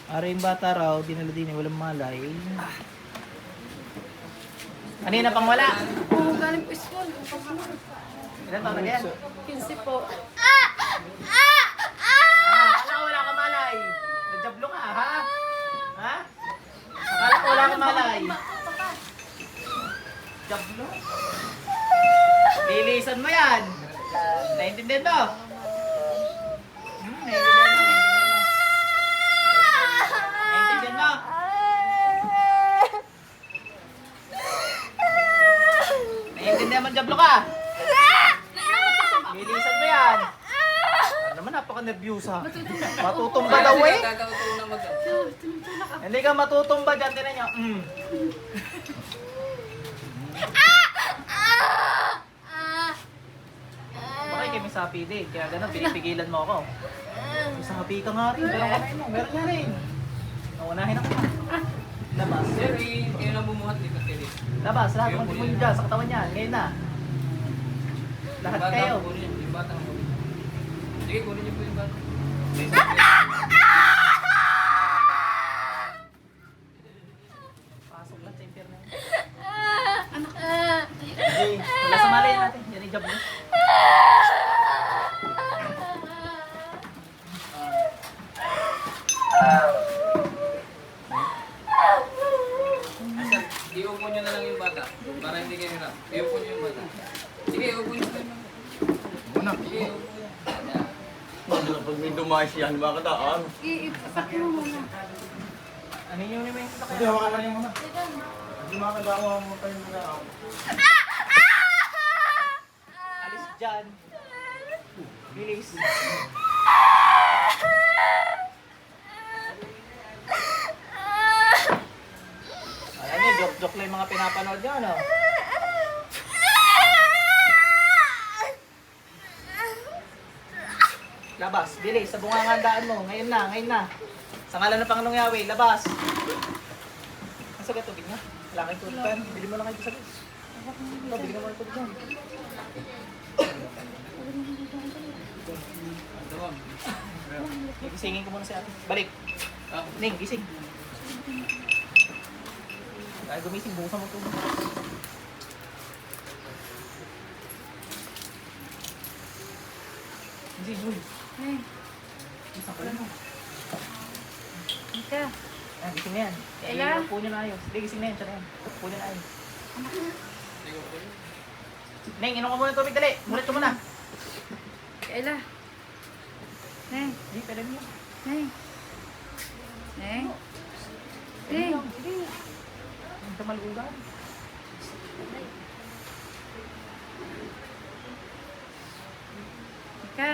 Ara yung bata raw, dinala din walang malay. Kanina pang wala. Oo, galing po school. Ilan taon na yan? 15 po. Akala ko wala ka malay. Nadjablo ka, ha? Ha? Akala ko wala ka malay. Jablo? Lilisan mo yan. Naintindihan mo? Naintindihan mo. Naintindihan mo? Naintindihan mo, Jablo ka? Lilisan mo yan. Ano naman, napaka-nervyusa. Matutumba daw eh. Hindi ka matutumba dyan, tinan nyo. Bakit kayo may sapi din? Kaya ganun, pinipigilan mo ako. May sapi ka nga rin, meron ka rin mo, meron nga rin. Naunahin ako. Labas. Sir, kayo lang bumuhat dito kayo. Labas, lahat ng mo dyan, sa katawan niyan. Ngayon na. Lahat kayo. Yung bata ko. Sige, kunin niyo po yung bata. Pasok lang sa internet. Okay, wala sa malay natin. Yan yung job mo. Sir, iupo niyo na lang yung bata. Para hindi kayo hirap. Iupo niyo yung bata. Sige, iupo niyo yung bata. Una. Sige, iupo niyo. Pag may dumayos yan, bakit aan? Iipasak mo muna. Ano yung may sasakyan? Hindi, hawakan lang yung muna. Hindi makakagawa mo tayo muna. Alis dyan. Bilis. Alam niyo, joke-joke lang yung mga pinapanood niyo, ano? Labas, bilis, sa bungangandaan mo. Ngayon na, ngayon na. Sa ngalan ng Panginoong Yahweh, labas. Ang sagat tubig niya. Wala kayong tubig pa yan. Bili mo lang kayo sa sagat. Bili mo lang tubig yan. Gisingin ko muna si ate. Balik. Ning, gising. Ay, gumising. Bukasan mo tubig. Gising, uy. Hey, Gising ko lang mo. Ika. Ah, gising na yan. Ella? Upo nyo na ayos. Hindi, gising na yan. Siya na yan. Upo nyo na ayos. Neng, inom ka muna ng tubig. Dali. Mulit ko muna. Ella. Neng. Hindi, pwede mo. Neng. Neng. Hindi. Neng. Hindi. Hindi ka malugan. Ika.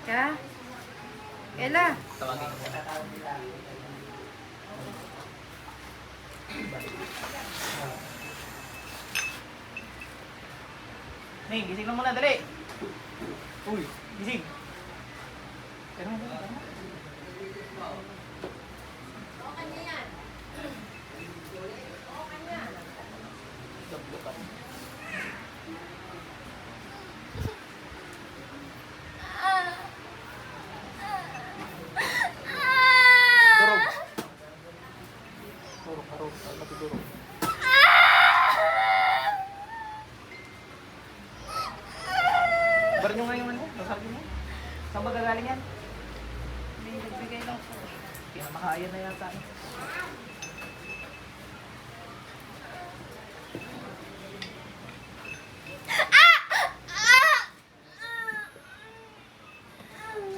Ika. Ella. Tawagin ko. Neng, gising na muna. Dali. Uy, gising. Pero hindi. Durog. Durog, durog. Matudurog. Bar nyo nga yung ano, masabi mo. Saan ba gagaling yan? May nagbigay lang po. Pinamakayan na yata.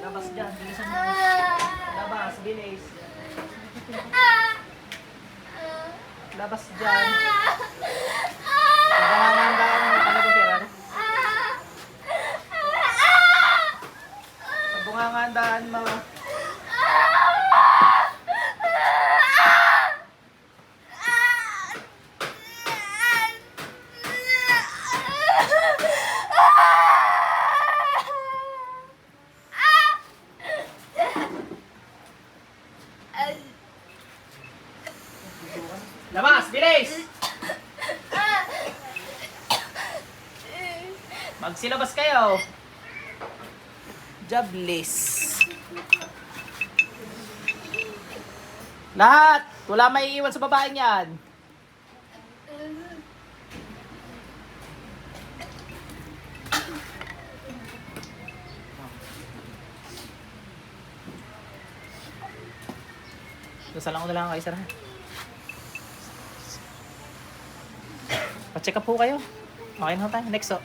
Labas dyan, bilisan mo. Labas, bilis. Labas dyan. Pagkakangandaan mo, ano itong pera? Pagkakangandaan mo. Labas, bilis! Magsilabas kayo. Jobless. Lahat! Wala may iiwan sa babaeng yan. Dasalan ko na lang kayo, sir. Pa-check up po kayo. Okay na tayo. Next, oh.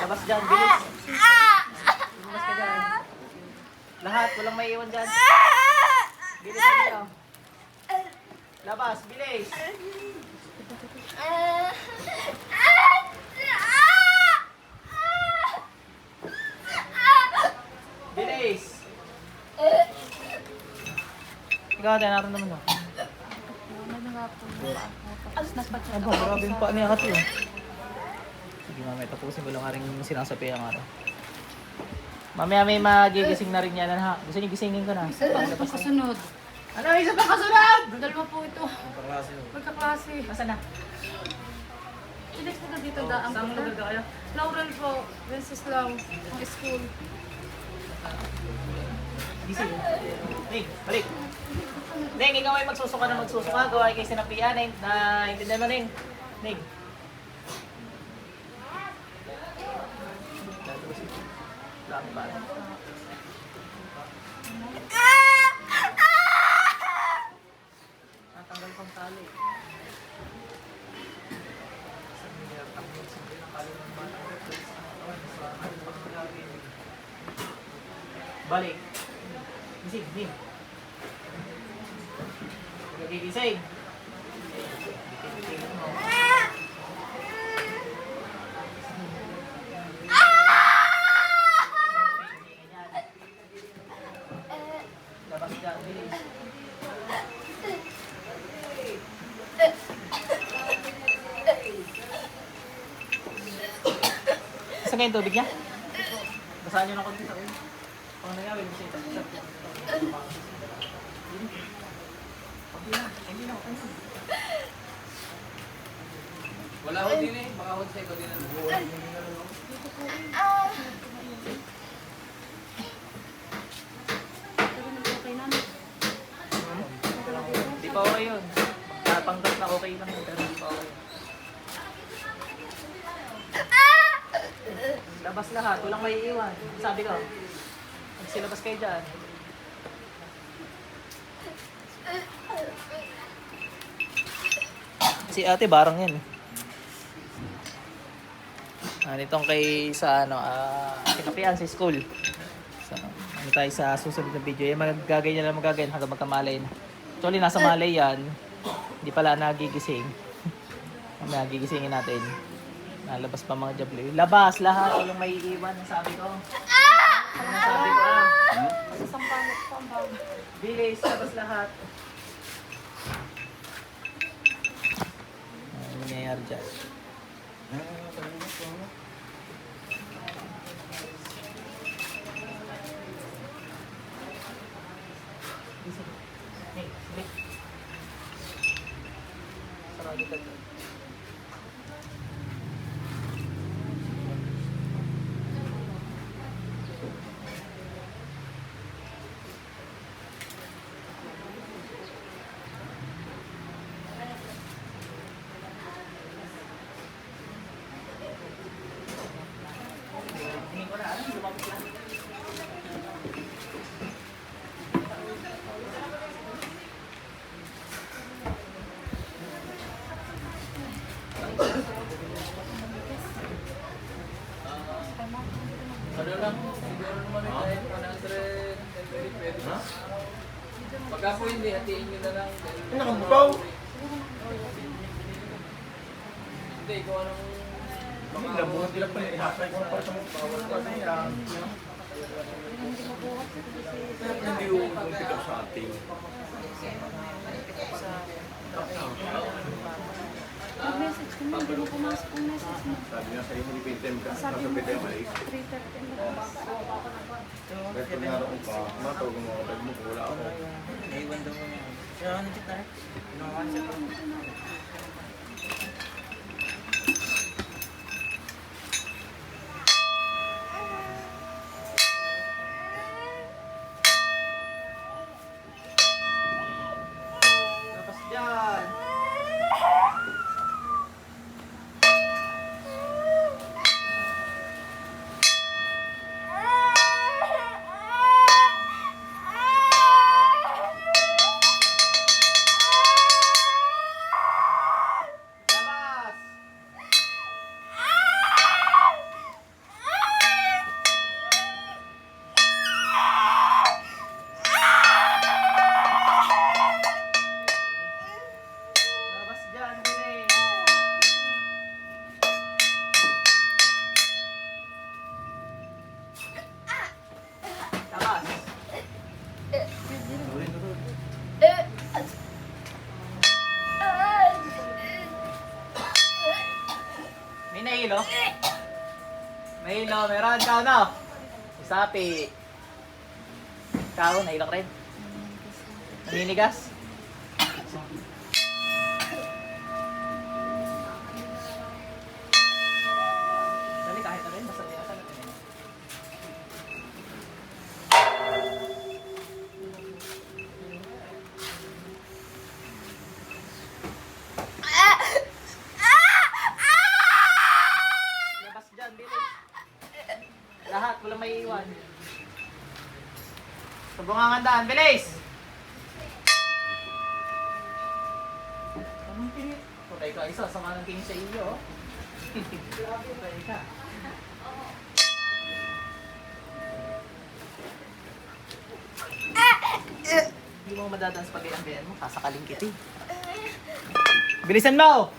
Labas dyan, bilis. Labas ka dyan. Lahat, walang may iwan dyan. Bilis na kayo. Labas, bilis. Bilis. Ikaw, tayo naroon naman, oh. Ano na nga po. Tapos nagpa-check Aba, grabe yung paa niya ate, oh. Sige, mamaya tapusin ko lang rin sinasabi ang araw. Mamaya may magigising na rin yan, ha? Gusto niyo gisingin ko na. Ano pong kasunod? Ano, isa pang kasunod! Dalawa po ito. Magkaklase. Nasaan na? Ilex po na dito daang Saan po mo nagagaya kayo? Laurel po. Wenceslao. Ang school. Gising. Ning, balik. Ning, ikaw ay magsusuka na magsusuka. Gawa kay sinapian. Intindihan mo, Ning. Ning. Dami ba? Natanggal pang tali. Balik. Gising, Ning. Nagigising. Bitin-bitin mo. Labas dyan, bilis. Saan nga yung tubig niya? Basahan nyo ng konti sa ulo. Pang nangyawin, kasi ito. Hindi na. Wala ko din eh. Baka ako sa'yo ko din ang buhay. Hindi pa okay yun. Napanggap na okay lang yun, pero hindi pa okay. Labas lahat, walang may iiwan. Sabi ko, magsilabas kayo dyan. Si ate barang yan eh. Nitong kay sa sinapian sa school. So, ano tayo sa susunod na video. Yung magagay niya lang magagay hanggang magkamalay na. Actually, nasa malay yan. Hindi pala nagigising. Nagigisingin natin. Nalabas pa mga jablo. Labas lahat. Walang may iiwan. Ang sabi ko. Ang sabi ko Sasampangot po ang bago. Bilis. Labas lahat. Ano nangyayari dyan? Hey, sige. Sarado ka dyan. Tingin ko na, lumabas lang. Ano lang, siguro naman kahit 100, pwede na. Pagka po hindi, hatiin nyo na lang. Nakabubaw. Hindi, ikaw anong... Nabuhat nila pala. Ihasay ko na para sa mga bawal pa na yan. Hindi yung pick up sa ating. Mag-message ko na, hindi mo pumasok ang message mo. Sabi nga sa'yo, hindi pintem ka. Sabi Nasa mo, pintem malis. 3:30 na labas. Kahit pag naroon pa, matawag mo ako. Wala ako. Naiwan daw mo. Kaya ano kita rin? Pinuha siya pa. Tapos dyan. Labas! Labas dyan, Billy. Labas. May nailo? May ilo, meron ka no? Isapi. Ikaw, nailo ka rin? Naninigas? Dali, kahit na rin, basta tinasan natin. Labas dyan, bilis. Lahat, walang may iwan. Sabungang handaan, bilis! Anong tingin? Patay ka isa, sama ng tingin sa iyo. Oh. Grabe, patay ka. Hindi mo madadaan sa pag-iambihan mo, sasakaling kita eh. Bilisan mo!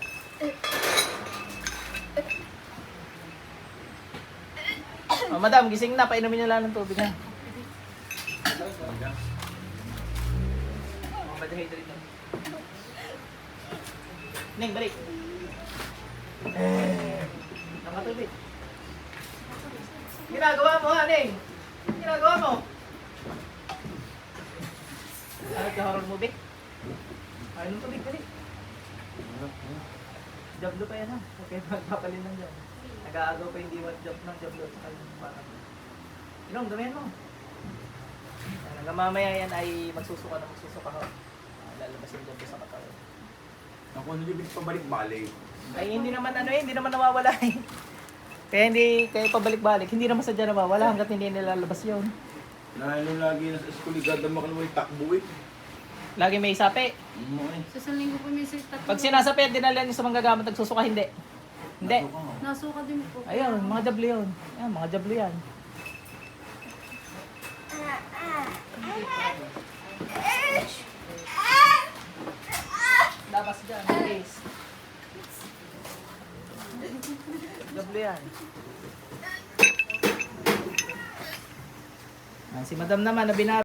Oh, madam, gising na. Painumin niyo lang ng tubig ha. Oh, ma-dehydrate na. Ning, balik. Nakatubig. Ginagawa mo ha, Ning? Ginagawa mo? Ano ka horror movie? Ayaw ng tubig, balik. Jablo pa yan ha. Okay, magpapalin lang dyan. Nag-aagaw pa hindi job ng jablo sa kanya. Parang, Inong, damihan mo. Hanggang mamaya yan ay magsusuka ho. Lalabas yung jablo sa katawan. Ako nalibig pabalik-balik. Ay hindi naman hindi naman nawawala eh. Kaya pabalik-balik, hindi naman sadya nawawala hanggat hindi nilalabas yun. Dahil nung lagi nasa eskuligad na makalaway takbo eh. Lagi may isapi. Sa isang linggo po may tatlo. Pag sinasapi, dinala niyo sa manggagamot, nagsusuka, hindi. Hindi. Nasuka din po. Ayun, mga jablo yun. Ayan, mga jablo yan. Labas dyan, please. Jablo yan. Si madam naman na binara.